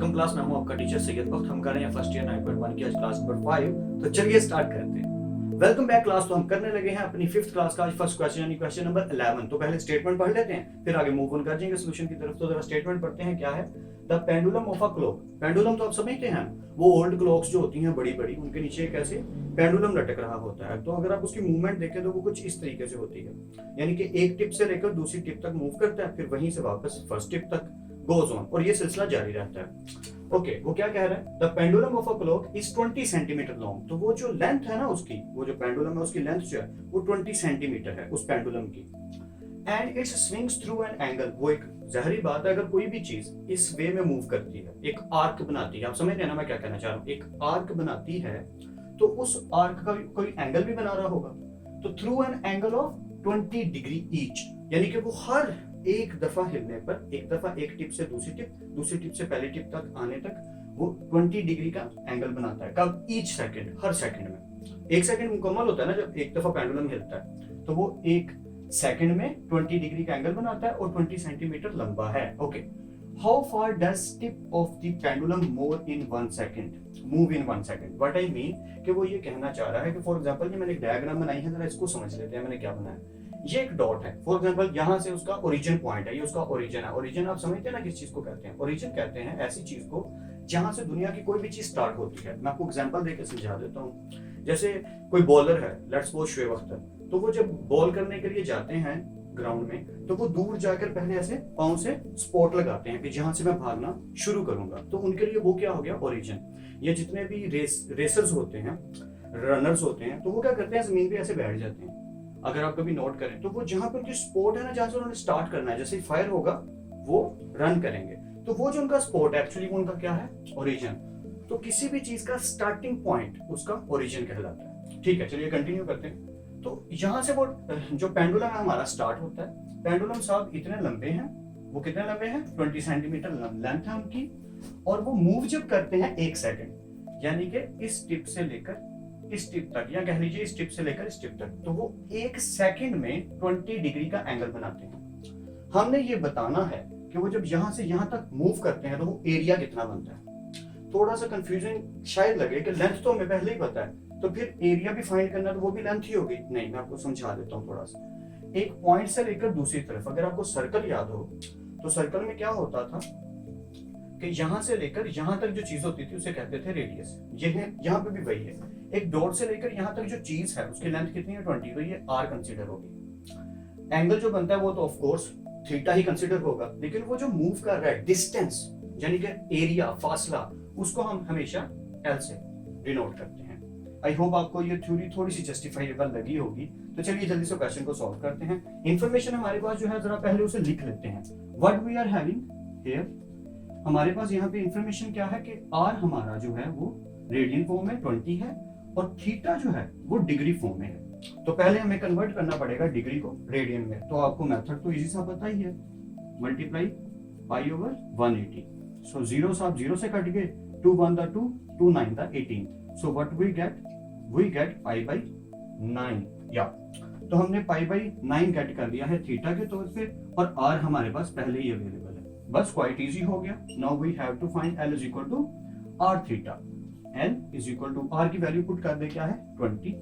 Welcome class, मैं हूं आपका टीचर सैयद बख्त। हम कर रहे हैं फर्स्ट ईयर 9.1 की आज क्लास नंबर 5। तो चलिए स्टार्ट करते हैं। Welcome back class. तो हम करने लगे हैं अपनी फिफ्थ क्लास का आज फर्स्ट क्वेश्चन यानी क्वेश्चन नंबर 11। तो पहले स्टेटमेंट पढ़ लेते हैं, फिर आगे मूव ऑन कर जाएंगे सोल्यूशन की तरफ। तो जरा स्टेटमेंट पढ़ते हैं। क्या है? The pendulum of a clock. Pendulum तो आप समझते हैं, वो ओल्ड क्लॉक्स जो होती हैं बड़ी बड़ी, उनके नीचे एक ऐसे पेंडुलम लटक रहा होता है। तो अगर आप उसकी मूवमेंट देखें तो वो कुछ इस तरीके से होती है, यानी कि एक टिप से लेकर दूसरी टिप तक मूव करता है, फिर वहीं से वापस फर्स्ट टिप तक गोज ऑन, और ये सिलसिला जारी रहता है। ओके, वो क्या कह रहा है? The pendulum of a clock is 20 centimetre long. तो वो जो लेंथ है ना उसकी, वो जो पेंडुलम है उसकी लेंथ जो है वो 20 सेंटीमीटर है उस पेंडुलम की। And it's swings through an angle. वो एक जाहिर बात है, अगर कोई भी चीज इस वे में मूव करती है, एक आर्क बनाती है, आप समझ रहे हैं ना मैं क्या कहना चाह रहा हूँ? एक आर्क बनाती है तो उस आर्क का कोई एंगल भी बना रहा होगा। तो through an angle of 20 degree each, यानी कि वो हर एक दफा हिलने पर, एक दफा एक टिप से दूसरी टिप, दूसरी टिप से पहली टिप तक आने तक वो 20 डिग्री का एंगल बनाता है। कब? ईच सेकंड, हर सेकंड में। एक सेकंड मुकम्मल होता है ना जब एक दफा पेंडुलम हिलता है, तो वो एक सेकंड में 20 डिग्री का एंगल बनाता है और 20 सेंटीमीटर लंबा है। Okay, how far does tip of the pendulum move in 1 second? What I mean कि वो ये कहना चाह रहा है कि फॉर एग्जांपल ये मैंने एक डायग्राम बनाई है, जरा इसको समझ लेते हैं मैंने क्या बनाया। ये एक डॉट है, फॉर एग्जांपल यहाँ से उसका ओरिजिन पॉइंट है, ये उसका ओरिजिन है। ओरिजिन आप समझते हैं ना किस चीज को कहते हैं? ओरिजिन कहते हैं ऐसी चीज को जहां से दुनिया की कोई भी चीज स्टार्ट होती है। मैं आपको एग्जांपल देकर समझा देता हूँ। जैसे कोई बॉलर है, लेट्स सपोज शोएब अख्तर, तो वो जब बॉल करने के लिए जाते हैं ग्राउंड में, तो वो दूर जाकर पहले ऐसे पांव से स्पॉट लगाते हैं कि जहां से मैं भागना शुरू करूंगा। तो उनके लिए वो क्या हो गया? ओरिजिन। ये जितने भी रेसर्स होते हैं, रनर्स होते हैं, तो वो क्या करते हैं? जमीन पे ऐसे बैठ जाते हैं। अगर आप कभी नोट करें तो वो जहां पर उनकी स्पॉट है ना, जहां से उन्होंने स्टार्ट करना है, जैसे फायर होगा वो रन करेंगे, तो वो जो उनका स्पॉट है एक्चुअली वो उनका क्या है? ओरिजिन। तो किसी भी चीज का स्टार्टिंग पॉइंट उसका ओरिजिन कहलाता है। ठीक है, चलिए कंटिन्यू करते हैं। तो यहां से वो जो पेंडुलम है हमारा स्टार्ट होता है। पेंडुलम साहब इतने लंबे हैं, वो कितने लंबे हैं? 20 सेंटीमीटर लेंथ है उनकी, और वो मूव जब करते हैं 1 सेकंड, यानी कि इस टिप से लेकर इस टिप तक, या कह लीजिए इस टिप से लेकर इस टिप तक, तो वो 1 सेकंड में 20 डिग्री का एंगल बनाते हैं। हमने ये बताना है कि वो जब यहां से यहां तक मूव करते हैं तो वो एरिया कितना बनता है। थोड़ा सा कंफ्यूजन शायद लगे कि लेंथ तो हमें पहले ही पता है, तो फिर एरिया भी फाइंड करना, तो वो भी लेंथ ही होगी। नहीं, मैं आपको समझा देता हूँ थोड़ा सा। एक पॉइंट से लेकर दूसरी तरफ, अगर आपको सर्कल याद हो तो सर्कल में क्या होता था कि यहां से लेकर यहां तक जो चीज होती थी उसे कहते थे रेडियस। ये है, यहाँ पे भी वही है। एक डॉट से लेकर यहां तक जो चीज है उसकी लेंथ कितनी है? 20, तो ये आर कंसीडर होगी। एंगल जो बनता है वो तो of course theta he consider होगा, लेकिन वो जो मूव कर रहा है डिस्टेंस, यानी कि एरिया, फासला, उसको हम हमेशा एल से डिनोट करते हैं। आई होप आपको ये थ्योरी थोड़ी सी जस्टिफाइबल लगी होगी। तो चलिए जल्दी से क्वेश्चन को सॉल्व करते हैं। इंफॉर्मेशन हमारे पास जो है जरा पहले उसे लिख लेते हैं। What we are having here, हमारे पास यहाँ पे इंफॉर्मेशन क्या है कि आर हमारा जो है वो रेडियन फॉर्म में 20 है, और थीटा जो है वो डिग्री फॉर्म में है। तो पहले हमें कन्वर्ट करना पड़ेगा डिग्री को रेडियन में। तो आपको मेथड तो इजी सा पता ही है, multiply pi over 180। So zero साहब जीरो से कट गए, 2 1 the 2, 2 9 the 18। So what we get pi by 9। या तो हमने पाई बाई 9 गेट कर लिया है थीटा के तौर पे, और आर हमारे पास पहले ही अवेलेबल है। बस क्वाइट इजी हो गया। Now we have to find L is equal to R theta. L is equal to R की वैल्यू पुट कर दे क्या है? 20।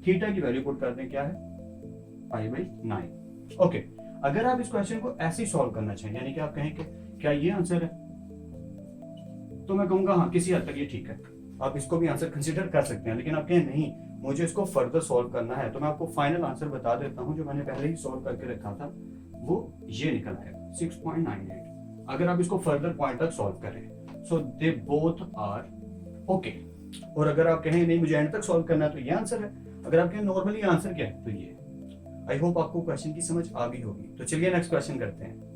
थीटा की वैल्यू पुट कर दे क्या है? पाई बाई 9। ओके, अगर आप इस क्वेश्चन को ऐसे ही सॉल्व करना चाहें, यानी कि आप कहें कि क्या ये आंसर है, तो मैं कहूंगा हाँ किसी हद तक ये ठीक है, आप इसको भी आंसर कंसिडर कर सकते हैं। लेकिन आप कहें नहीं मुझे इसको फर्दर सॉल्व करना है, तो मैं आपको फाइनल आंसर बता देता हूं जो मैंने पहले ही सॉल्व करके रखा था, वो ये निकल आएगा 6.98। अगर आप इसको फर्दर पॉइंट तक सॉल्व करें, सो दे बोथ आर ओके। और अगर आप कहें नहीं मुझे एंड तक सॉल्व करना है, तो ये आंसर है। अगर आप कहें नॉर्मली आंसर क्या है, तो ये। आई होप आपको क्वेश्चन की समझ आ गई होगी। तो चलिए नेक्स्ट क्वेश्चन करते हैं।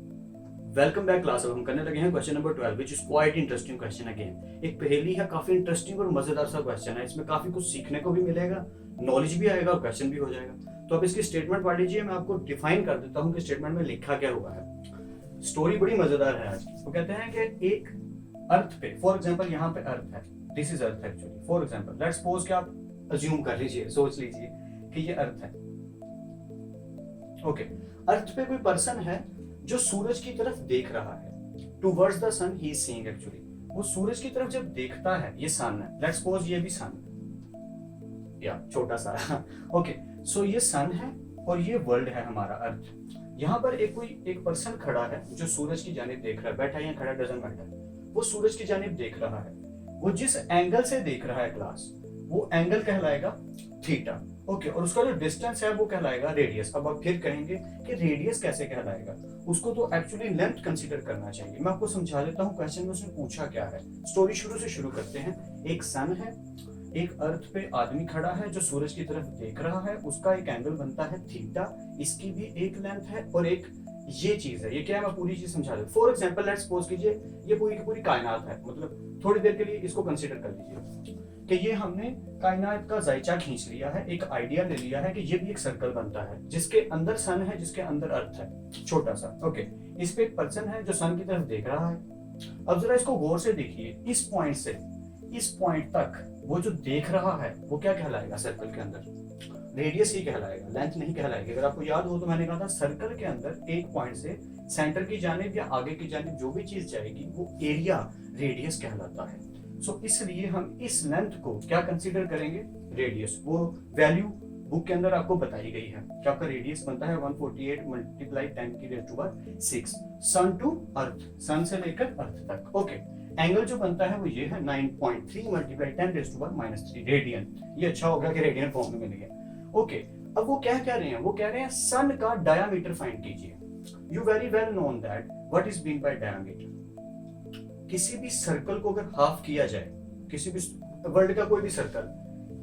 Welcome back class. अब हम करने लगे हैं question number 12, which is quite interesting question again. एक पहेली है, काफी इंटरेस्टिंग और मजेदार सा क्वेश्चन है। इसमें काफी कुछ सीखने को भी मिलेगा, नॉलेज भी आएगा और क्वेश्चन भी हो जाएगा। तो आप इसकी स्टेटमेंट पढ़ लीजिए, मैं आपको डिफाइन कर देता हूँ कि स्टेटमेंट में लिखा क्या हुआ है। स्टोरी बड़ी मजेदार है आज। वो कहते हैं कि एक अर्थ पे, फॉर एग्जाम्पल यहाँ पे अर्थ है, this is earth actually. For example let's suppose कि आप अज्यूम कर लीजिए, सोच लीजिए कि ये अर्थ है। ओके, अर्थ पे कोई पर्सन है जो सूरज की तरफ देख रहा है, towards the sun he is seeing actually. वो सूरज की तरफ जब देखता है, ये सन है, लेट्स सपोज ये भी सन या छोटा सा ओके, सो ये सन है और ये वर्ल्ड है हमारा अर्थ। यहाँ पर एक पर्सन खड़ा है जो सूरज की जानिब देख रहा है, बैठा है या खड़ा डजंट मैटर, वो सूरज की जानिब देख रहा है। वो जिस एंगल से देख रहा है क्लास, वो एंगल कहलाएगा थीटा, ओके, और उसका जो डिस्टेंस है वो कहलाएगा रेडियस। अब आप फिर कहेंगे कि रेडियस कैसे कहलाएगा, उसको तो एक्चुअली लेंथ कंसीडर करना चाहिए। मैं आपको समझा देता हूँ क्वेश्चन में उसने पूछा क्या है। स्टोरी शुरू से शुरू करते हैं। एक सन है, एक अर्थ पे आदमी खड़ा है जो सूरज की तरफ देख रहा है, उसका एक एंगल बनता है थीटा, इसकी भी एक लेंथ है और एक ये चीज है। ये क्या है, मैं पूरी चीज समझा दूं। फॉर एग्जांपल लेट्स सपोज कीजिए ये पूरी की पूरी कायनात है, मतलब थोड़ी देर के लिए इसको कंसीडर कर लीजिए कि ये हमने कायनात का जायचा खींच लिया है, एक आइडिया ले लिया है कि ये भी एक सर्कल बनता है जिसके अंदर सन है, जिसके अंदर अर्थ है छोटा सा, ओके। इस पे एक पर्सन है जो सन की तरफ देख रहा है। अब जरा इसको गौर से देखिए, इस पॉइंट से इस पॉइंट तक वो जो देख रहा है वो क्या कहलाएगा सर्कल के अंदर? रेडियस ही कहलाएगा, लेंथ नहीं कहलाएगी। अगर आपको याद हो तो मैंने कहा था सर्कल के अंदर एक पॉइंट से सेंटर की जानिब या आगे की जानिब जो भी चीज जाएगी वो एरिया रेडियस कहलाता है। सो इसलिए हम इस लेंथ को क्या कंसीडर करेंगे? रेडियस। वो वैल्यू बुक के अंदर आपको बताई गई है कि आपका रेडियस बनता है 148 मल्टीप्लाई 10⁻⁶ सन टू अर्थ, सन से लेकर अर्थ तक, ओके। एंगल जो बनता है वो ये है 9.3 मल्टीप्लाई 10⁻³ रेडियन। ये अच्छा हो गया कि रेडियन फॉर्म में मिल गया, ओके। अब वो क्या कह रहे हैं? वो कह रहे हैं सन का डायामीटर फाइंड कीजिए। You very well known that what is been by diameter. किसी भी सर्कल को अगर हाफ किया जाए, किसी भी वर्ल्ड का कोई भी सर्कल,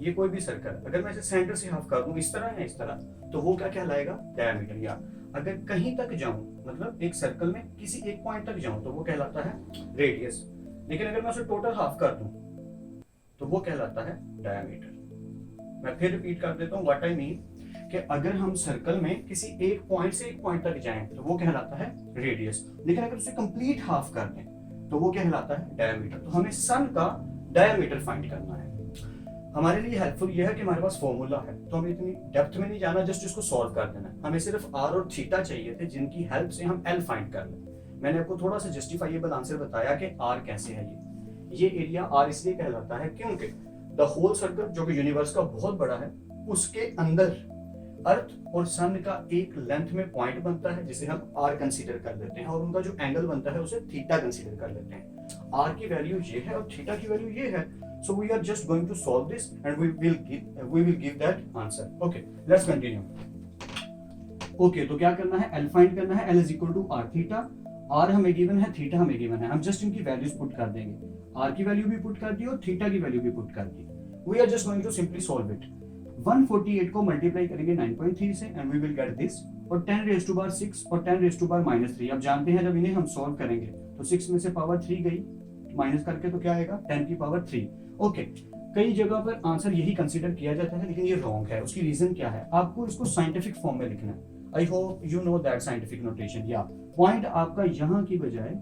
ये कोई भी सर्कल, अगर मैं इसे सेंटर से हाफ कर दूं इस तरह या इस तरह, तो वो क्या कहलाएगा? डायामीटर। या अगर कहीं तक जाऊं, मतलब एक सर्कल में किसी एक पॉइंट तक जाऊं, तो वो कहलाता है रेडियस। लेकिन अगर मैं उसे टोटल हाफ कर दूं तो वो कहलाता है डायामीटर। मैं फिर रिपीट कर देता हूं व्हाट आई मीन, कि अगर हम सर्कल में किसी एक पॉइंट से एक पॉइंट तक जाएं तो वो कहलाता है रेडियस, लेकिन अगर उसे कंप्लीट हाफ कर दें तो वो कहलाता है डायामीटर। तो हमें सन का डायामीटर फाइंड करना है। हमारे लिए हेल्पफुल यह है कि हमारे पास फॉर्मूला है, तो हमें इतनी डेप्थ में नहीं जाना, जस्ट इसको सॉल्व कर देना है। हमें सिर्फ आर और थीटा चाहिए थे जिनकी हेल्प से हम एल फाइंड कर लें। मैंने आपको थोड़ा सा जस्टिफाइएबल आंसर बताया कि आर कैसे है। ये एरिया आर इसलिए कहलाता है क्योंकि द होल सर्कल जो कि यूनिवर्स का बहुत बड़ा है, उसके अंदर अर्थ और सन का एक लेंथ में पॉइंट बनता है जिसे हम आर कंसीडर कर लेते हैं, और उनका जो एंगल बनता है उसे थीटा कंसीडर कर लेते हैं। आर की वैल्यू ये है और थीटा की वैल्यू ये है। So we are just going to solve this and we will give that answer. Okay, let's continue. Okay, तो क्या करना है? L फाइंड करना है। L is equal to R theta. R हमें गिवन है, थीटा हमें गिवन है। हम जस्ट इनकी वैल्यूज पुट कर देंगे। R की वैल्यू भी पुट कर दी और थीटा की वैल्यू भी पुट कर दी। We are just going to simply solve it. 148 को मल्टीप्लाई करेंगे 9.3 से and we will get this, और 10⁻⁶ और 10⁻³ अब जानते हैं जब इन्हें हम सॉल्व करेंगे तो 6 में से पावर 3 गई, माइनस करके तो क्या आएगा? 10⁻³ ओके। कई जगह पर आंसर यही कंसीडर किया जाता है लेकिन ये रॉन्ग है। उसकी रीजन क्या है? आपको इसको साइंटिफिक फॉर्म में लिखना है। I hope you know that scientific notation. या पॉइंट आपका यहाँ की बजाय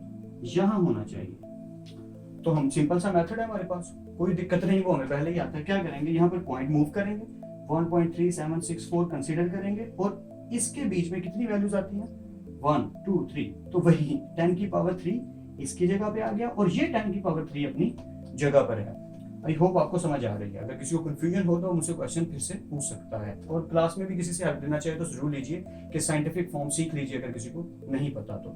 यहाँ होना चाहिए। तो हम सिंपल सा मेथड है हमारे पास, कोई दिक्कत नहीं, वो हमें पहले ही आता है। क्या करेंगे? यहाँ पर पॉइंट मूव करेंगे, 1.3764 कंसीडर करेंगे और इसके बीच में कितनी वैल्यूज आती हैं? 1 2 3, तो वही 10⁻³ इसकी जगह पे आ गया और ये 10⁻³ अपनी जगह पर है। आई होप आपको समझ आ रही है। अगर किसी को कंफ्यूजन हो तो मुझसे क्वेश्चन फिर से पूछ सकता है, और क्लास में भी किसी से हेल्प लेना चाहिए तो जरूर लीजिए कि साइंटिफिक फॉर्म सीख लीजिए अगर किसी को नहीं पता तो।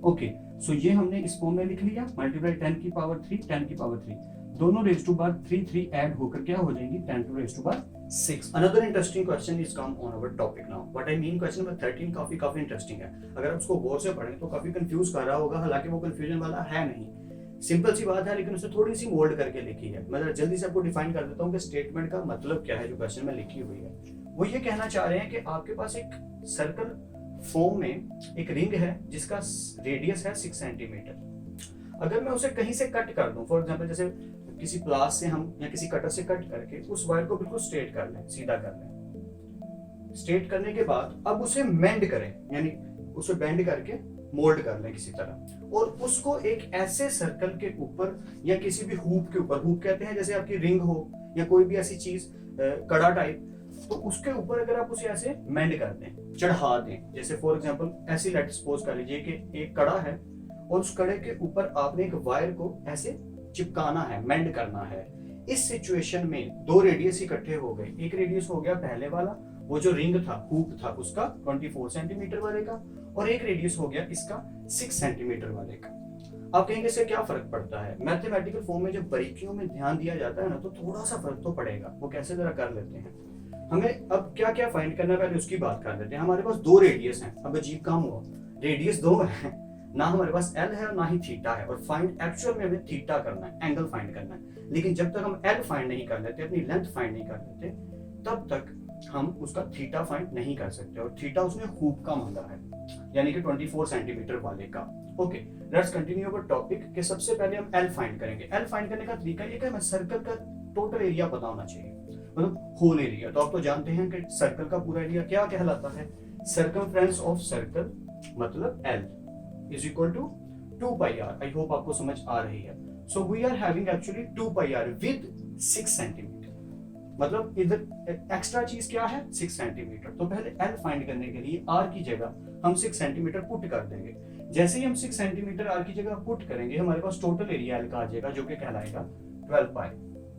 ओके, सो ये हमने इस फॉर्म में लिख लिया, मल्टीप्लाई 10⁻³ 10⁻³ दोनों रेज़ टू पावर 3 ऐड होकर क्या हो जाएंगी? 10⁻⁶। Another interesting question is come on our topic now. What I mean, question number 13 काफी इंटरेस्टिंग है। अगर आप उसको गौर से पढ़ें तो काफी कंफ्यूज कर रहा होगा, हालांकि वो कंफ्यूजन वाला है नहीं, सिंपल सी बात है, लेकिन उसे थोड़ी सी मोल्ड करके लिखी है। मैं जल्दी से आपको डिफाइन कर देता हूँ कि स्टेटमेंट का मतलब क्या है जो क्वेश्चन में लिखी हुई है। वो ये कहना चाह रहे हैं कि आपके पास एक सर्कल फॉर्म में एक रिंग है जिसका रेडियस है 6 सेंटीमीटर। अगर मैं उसे कहीं से कट कर दूं, फॉर एग्जांपल जैसे किसी प्लास से हम या किसी कटर से कट करके उस वायर को बिल्कुल स्ट्रेट कर लें, सीधा कर लें। स्ट्रेट करने के बाद अब उसे मेंड करें, यानी उसे बेंड करके मोल्ड कर लें किसी तरह, और उसको एक ऐसे सर्कल के ऊपर या किसी भी हुप के ऊपर, हुप कहते हैं जैसे आपकी रिंग हो या कोई भी ऐसी चीज कड़ा टाइप, तो उसके ऊपर अगर आप उसे ऐसे मेंड कर दें, चढ़ा दें, जैसे फॉर एग्जांपल ऐसी लेट सपोज कर लीजिए कि एक कड़ा है और उस कड़े के ऊपर आपने एक वायर को ऐसे चिपकाना है, मेंड करना है। इस सिचुएशन में दो रेडियस इकट्ठे हो गए। एक रेडियस हो गया पहले वाला, वो जो रिंग था, हुक था उसका 24 सेंटीमीटर वाले का, और एक रेडियस हो गया इसका 6 सेंटीमीटर वाले का। आप कहेंगे इससे क्या फर्क पड़ता है? मैथमेटिकल फॉर्म में जब बारीकियों में ध्यान दिया जाता है ना, तो थोड़ा सा फर्क तो पड़ेगा। वो कैसे, जरा कर लेते हैं। हमें अब क्या क्या फाइंड करना है, पहले उसकी बात कर लेते हैं। हमारे पास दो रेडियस हैं। अब अजीब काम हुआ, रेडियस दो है ना, हमारे पास एल है और ना ही थीटा है, और फाइंड एक्चुअल में हमें थीटा करना है, एंगल फाइंड करना है। लेकिन जब तक हम एल फाइंड नहीं कर लेते, अपनी लेंथ फाइंड नहीं कर लेते, तब तक हम उसका थीटा फाइंड नहीं कर सकते। और थीटा उसने हुक का मांगा है, यानी कि 24 सेंटीमीटर वाले का। Okay, let's continue our topic. कि सबसे पहले हम एल फाइंड करेंगे। एल फाइंड करने का तरीका ये कि हमें सर्कल का टोटल एरिया पता होना चाहिए, मतलब होल एरिया। तो आप तो जानते हैं कि सर्कल का पूरा एरिया क्या कहलाता है? सर्कमफ्रेंस ऑफ सर्कल मतलब L is equal to 2 pi R. I hope आपको समझ आ रही है। So we are having actually 2 pi R with 6 centimetre. मतलब इधर एक्स्ट्रा चीज क्या है? 6 सेंटीमीटर। तो पहले एल फाइंड करने के लिए आर की जगह हम 6 सेंटीमीटर पुट कर देंगे। जैसे ही हम 6 सेंटीमीटर आर की जगह पुट करेंगे, हमारे पास टोटल एरिया एल का आ जाएगा, जो कि कहलाएगा 12 पाई।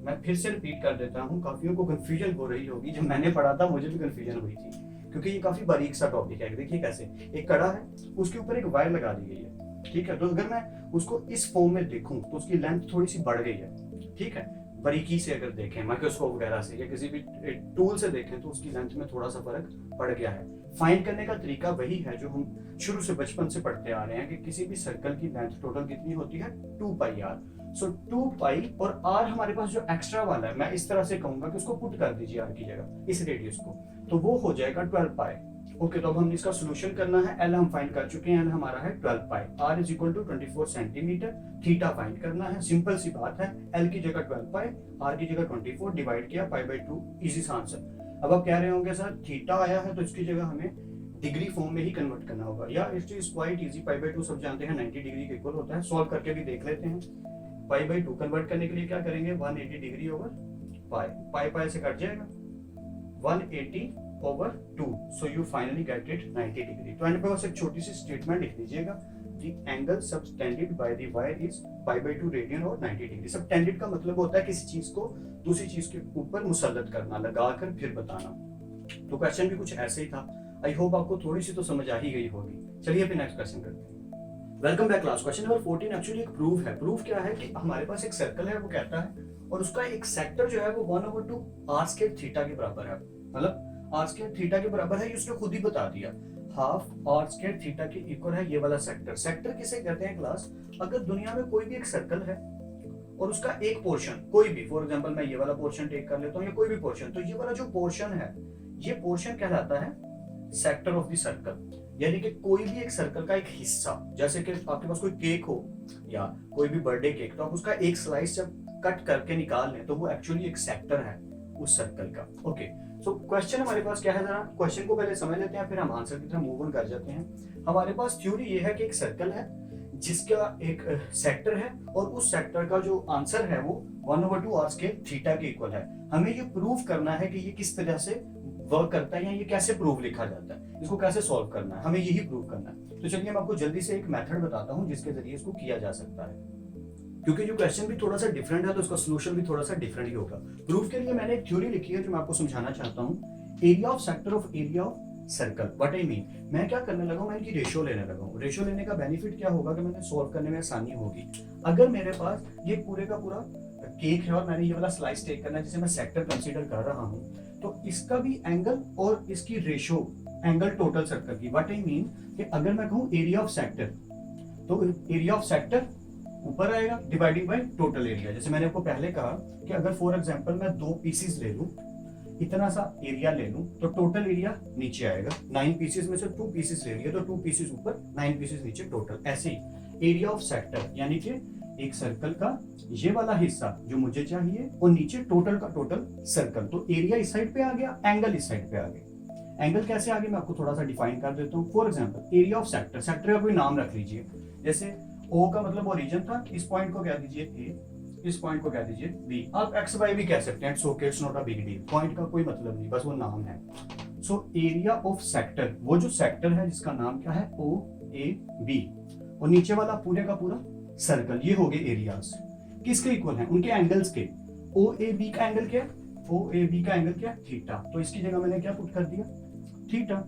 मैं फिर से रिपीट कर देता हूँ, काफियों को कंफ्यूजन हो रही होगी। जब मैंने पढ़ा था मुझे भी कंफ्यूजन हुई थी, क्योंकि ये काफी बारीक सा टॉपिक है। देखिए कैसे, एक कड़ा है, उसके ऊपर एक वायर लगा दी गई है, ठीक है। तो अगर मैं उसको इस फॉर्म में देखूं तो उसकी लेंथ थोड़ी सी बढ़ गई है, ठीक है। बारीकी से अगर देखें, माइक्रोस्कोप वगैरह से या किसी भी टूल से देखें, तो उसकी लेंथ में थोड़ा सा फर्क पड़ गया है। फाइंड करने का तरीका वही है जो हम शुरू से बचपन से पढ़ते आ रहे हैं, कि किसी भी सर्कल की लेंथ टोटल कितनी होती है? 2 पाई आर। सो 2 पाई और आर हमारे पास जो एक्स्ट्रा वाला है, मैं इस तरह से कहूंगा कि उसको पुट कर दीजिए आर की जगह, इस रेडियस को, तो वो हो जाएगा 12 पाई। ओके, तो अब हम इसका सोल्यूशन करना है। एल हम फाइंड कर चुके हैं, एल हमारा है 12 पाई, R is equal to 24 centimetre. Theta find करना है, सिंपल सी बात है। एल की जगह 12 पाई, आर की जगह 24 डिवाइड किया पाई बाई 2, इजी सा आंसर। अब आप कह रहे होंगे सर थीटा आया है तो इसकी जगह हमें डिग्री फॉर्म में ही कन्वर्ट करना होगा। या it is quite easy, pi by 2 सब जानते हैं 90 डिग्री के इक्वल होता है। सॉल्व करके भी देख लेते हैं। पाई बाई 2 कन्वर्ट करने के लिए क्या करेंगे? 180 डिग्री ओवर पाई, पाई पाई से कट जाएगा, 180 over 2, so you finally get it 90 degree। तो एंड पे बस एक छोटी सी स्टेटमेंट लिख दीजिएगा, the angle subtended by the wire is pi by 2 radian और 90 डिग्री। सबटेंडेड का मतलब होता है किसी चीज को दूसरी चीज के ऊपर मुसल्लत करना, लगाकर फिर बताना। तो क्वेश्चन भी कुछ ऐसे ही था। आई होप आपको थोड़ी सी तो समझ आ ही गई होगी। चलिए फिर नेक्स्ट क्वेश्चन करते हैं। Welcome back class. Question number 14 actually एक प्रूफ है। प्रूफ क्या है कि हमारे पास एक सर्कल है, वो कहता है, और उसका एक सेक्टर जो है वो 1/2 आर स्क्वायर थीटा के बराबर है। मतलब आर स्क्वायर थीटा के बराबर है, उसने खुद ही बता दिया। हाफ आर स्क्वायर थीटा के इक्वल है ये वाला सेक्टर। सेक्टर किसे कहते हैं क्लास? अगर दुनिया में कोई भी एक सर्कल है और उसका एक पोर्शन, कोई भी, फॉर एग्जांपल मैं ये वाला पोर्शन टेक कर लेता हूँ या कोई भी पोर्शन, तो ये वाला जो पोर्शन है, ये पोर्शन कहलाता है सेक्टर ऑफ द सर्कल। यानी कि कोई भी एक सर्कल का एक हिस्सा, जैसे कि आपके पास कोई केक हो या कोई भी बर्थडे केक, तो आप उसका एक स्लाइस जब कट करके निकाल लें तो वो एक्चुअली एक सेक्टर है उस सर्कल का। ओके, सो क्वेश्चन हमारे पास क्या है, जरा क्वेश्चन को पहले समझ लेते हैं, फिर हम आंसर की तरफ मूव ऑन कर जाते हैं। हमारे पास थ्योरी ये है कि एक सर्कल है जिसका एक सेक्टर है, और उस सेक्टर का जो आंसर है वो 1/2 आर स्क्वायर थीटा के इक्वल है। हमें ये प्रूव करना है कि ये किस तरह से वर्क करता है, या ये कैसे प्रूव लिखा जाता है, इसको कैसे सॉल्व करना है, हमें यही प्रूव करना है। तो चलिए मैं आपको जल्दी से एक मेथड बताता हूँ जिसके जरिए इसको किया जा सकता है। क्योंकि जो क्वेश्चन भी थोड़ा सा डिफरेंट है तो उसका सोल्यूशन भी थोड़ा सा डिफरेंट ही होगा। प्रूफ के लिए मैंने एक थ्योरी लिखी है जो मैं आपको समझाना चाहता हूँ। Area of sector of area of circle. What I mean, मैं क्या करने लगा हूँ, मैं इनकी रेशियो लेने लगा हूँ। रेशियो लेने का बेनिफिट क्या होगा कि मैंने सॉल्व करने में आसानी होगी। अगर मेरे पास ये पूरे का पूरा केक है और मैंने ये वाला स्लाइस टेक करना है जिसे मैं सेक्टर कंसीडर कर रहा हूँ, तो इसका भी एंगल और इसकी रेशियो एंगल टोटल सर्कल की। व्हाट आई मीन कि अगर मैं कहूँ एरिया ऑफ सेक्टर, तो एरिया ऑफ सेक्टर ऊपर आएगा डिवाइडिंग बाय टोटल एरिया। जैसे मैंने आपको पहले कहा कि अगर फॉर एग्जांपल मैं 2 पीसेस ले लूं, इतना सा एरिया ले लूं, तो टोटल एरिया नीचे आएगा। 9 पीसेस में से 2 पीसेस ले लिए तो 2 पीसेस ऊपर, 9 पीसेस नीचे टोटल। ऐसे ही एरिया ऑफ सेक्टर यानी कि एक सर्कल का ये वाला हिस्सा जो मुझे चाहिए, और नीचे टोटल का टोटल सर्कल। तो एरिया इस साइड पे आ गया, एंगल इस साइड पे आ गया। एंगल कैसे आ गया मैं आपको थोड़ा सा डिफाइन कर देता हूँ। For example area of sector, sector का कोई नाम रख लीजिए। जैसे O का मतलब ओरिजिन था, इस पॉइंट को क्या दीजिए A, इस पॉइंट को क्या दीजिए B। आप एक्स वाई भी कह सकते हैं, it's okay, it's not a big deal. Point का कोई मतलब नहीं, बस वो नाम है। सो एरिया ऑफ सेक्टर, वो जो सेक्टर है जिसका नाम क्या है O A B, और नीचे वाला पूरे का पूरा सर्कल, ये हो गए एरियाज। किसके इक्वल हैं? उनके एंगल्स के। ओ ए बी का एंगल क्या है? ओ ए बी का एंगल क्या है? थीटा। तो इसकी जगह मैंने क्या पुट कर दिया? थीटा।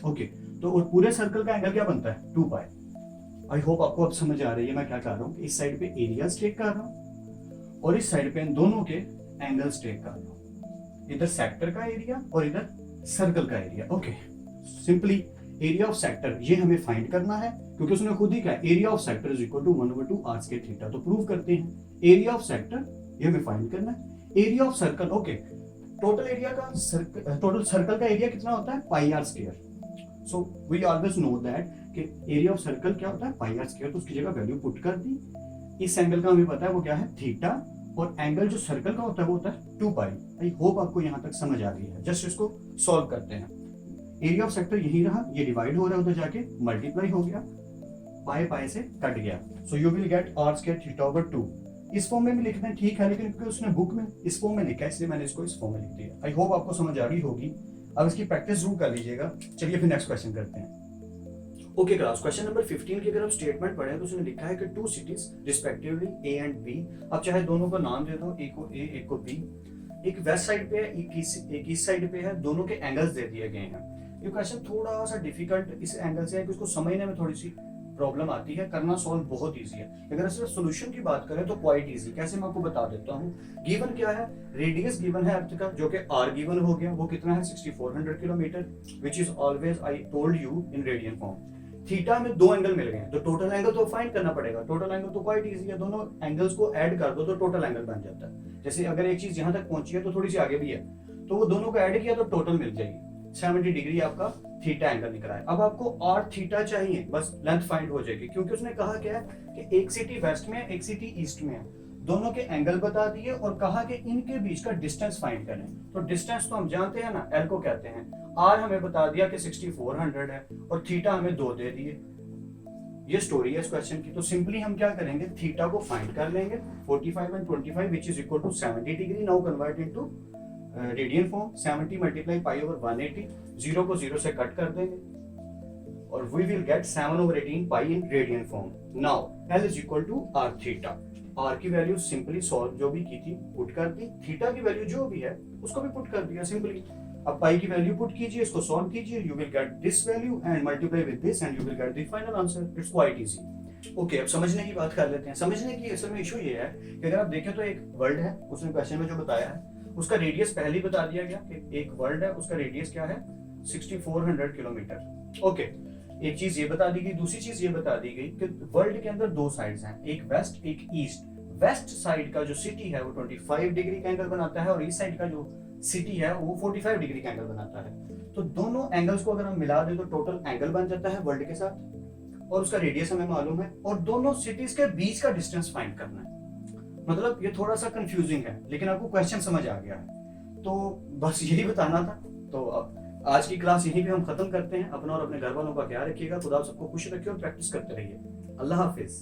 ओके, तो और पूरे सर्कल का एंगल क्या बनता है? 2 पाई। आई होप आपको अब समझ आ रही है मैं क्या कर रहा हूँ। इस साइड पे एरिया टेक कर रहा हूँ और इस साइड पे इन दोनों के एंगल्स टेक कर रहा हूँ। इधर सेक्टर का एरिया और इधर सर्कल का area. Okay, simply area of sector ये हमें फाइंड करना है, क्योंकि उसने खुद ही कहा area of sector is equal to 1/2 r square theta. तो प्रूव करते हैं। एरिया ऑफ सेक्टर ये हमें फाइंड करना है। Area of circle, okay, total area का टोटल सर्कल का एरिया कितना होता है? Pi R square. So we always know that कि एरिया ऑफ सर्कल क्या होता है? Pi R square. तो उसकी जगह वैल्यू पुट कर दी। इस एंगल का हमें पता है वो क्या है? थीटा। और एंगल जो सर्कल का होता है वो होता है 2 पाई। आई होप आपको यहाँ तक समझ आ गई है। जस्ट इसको सॉल्व करते हैं। एरिया ऑफ सेक्टर यही रहा, ये डिवाइड हो रहा है, उधर जाके मल्टीप्लाई हो गया, पाई पाई से कट गया। So you will get r square theta over 2। इस फॉर्म में भी लिखना ठीक है, लेकिन क्योंकि उसने बुक में इस फॉर्म में लिखा है इसलिए मैंने इसको इस फॉर्म में लिख दिया। आई होप आपको समझ आ रही होगी। अब इसकी प्रैक्टिस जरूर कर लीजिएगा। चलिए फिर नेक्स्ट क्वेश्चन करते हैं। ओके क्लास, क्वेश्चन नंबर 15 की अगर आप स्टेटमेंट पढ़ें तो उसने लिखा है कि 2 cities respectively A and B। अब चाहे दोनों का नाम दे दो, एक को A एक को B। एक वेस्ट साइड पे है, एक ईस्ट साइड पे है, दोनों के एंगल्स दे दिए गए हैं। ये क्वेश्चन थोड़ा सा डिफिकल्ट इस एंगल से है कि उसको समझने में थोड़ी सी प्रॉब्लम आती है, करना सॉल्व बहुत इजी है। अगर सिर्फ सॉल्यूशन की बात करें तो क्वाइट इजी। कैसे मैं आपको बता देता हूँ। गिवन क्या है? रेडियस गिवन है अर्थ का, जो कि r गिवन हो गया। वो कितना है? 6400 kilometre, which is always I told you in radian form. Theta में 2 एंगल मिल गए हैं, तो टोटल एंगल तो फाइंड करना पड़ेगा। टोटल एंगल तो क्वाइट इजी है, दोनों एंगल्स को ऐड कर दो तो टोटल एंगल बन जाता है। जैसे अगर एक चीज यहाँ तक पहुंची है तो थोड़ी सी आगे भी है, तो वो दोनों को ऐड किया तो टोटल मिल जाएगी। 70 डिग्री आपका थीटा एंगल निकला है। अब आपको r थीटा चाहिए, बस लेंथ फाइंड हो जाएगी, क्योंकि उसने कहा क्या है कि एक सिटी वेस्ट में है, एक सिटी ईस्ट में है। दोनों के एंगल बता दिए और कहा कि इनके बीच का डिस्टेंस फाइंड करें। तो डिस्टेंस तो हम जानते हैं ना, एल को कहते हैं। r हमें बता दिया कि 6400 है और थीटा हमें 2 दे दिए। ये स्टोरी है इस क्वेश्चन की। तो सिंपली हम क्या करेंगे? थीटा को फाइंड कर लेंगे। 45 and 25 which is equal to 70 degree. Now convert into radian form. 70 multiply pi over 180, 0 को 0 से कट कर देंगे और we will get 7/18 pi in radian form. Now L is equal to r theta. r की value simply solve जो भी की थी पुट कर दी, थीटा की वैल्यू जो भी है उसको भी पुट कर दिया सिंपली। अब पाई की वैल्यू पुट कीजिए, इसको सॉल्व कीजिए, you will get this value and multiply with this and you will get the final answer. It's quite easy. Okay, अब समझने की बात कर लेते हैं। समझने की असल में इशू ये है कि अगर आप देखें तो एक वर्ल्ड है, उसने क्वेश्चन में जो बताया है उसका रेडियस पहले ही बता दिया गया कि एक वर्ल्ड है, उसका रेडियस क्या है? 6400 किलोमीटर। ओके, एक चीज ये बता दी गई। दूसरी चीज ये बता दी गई कि वर्ल्ड के अंदर 2 साइड्स हैं, एक वेस्ट एक ईस्ट। वेस्ट साइड का जो सिटी है वो 25 डिग्री का एंगल बनाता है और ईस्ट साइड का जो सिटी है वो 45 डिग्री का एंगल बनाता है। तो दोनों एंगल्स को अगर हम मिला दें तो टोटल एंगल बन जाता है वर्ल्ड के साथ, और उसका रेडियस हमें मालूम है, और दोनों सिटीज के बीच का डिस्टेंस फाइंड करना है। मतलब ये थोड़ा सा कंफ्यूजिंग है, लेकिन आपको क्वेश्चन समझ आ गया है। तो बस यही बताना था। तो अब आज की क्लास यहीं पे हम खत्म करते हैं। अपना और अपने घर वालों का ख्याल रखिएगा। खुदा सबको खुश रखिए और प्रैक्टिस करते रहिए। अल्लाह हाफिज।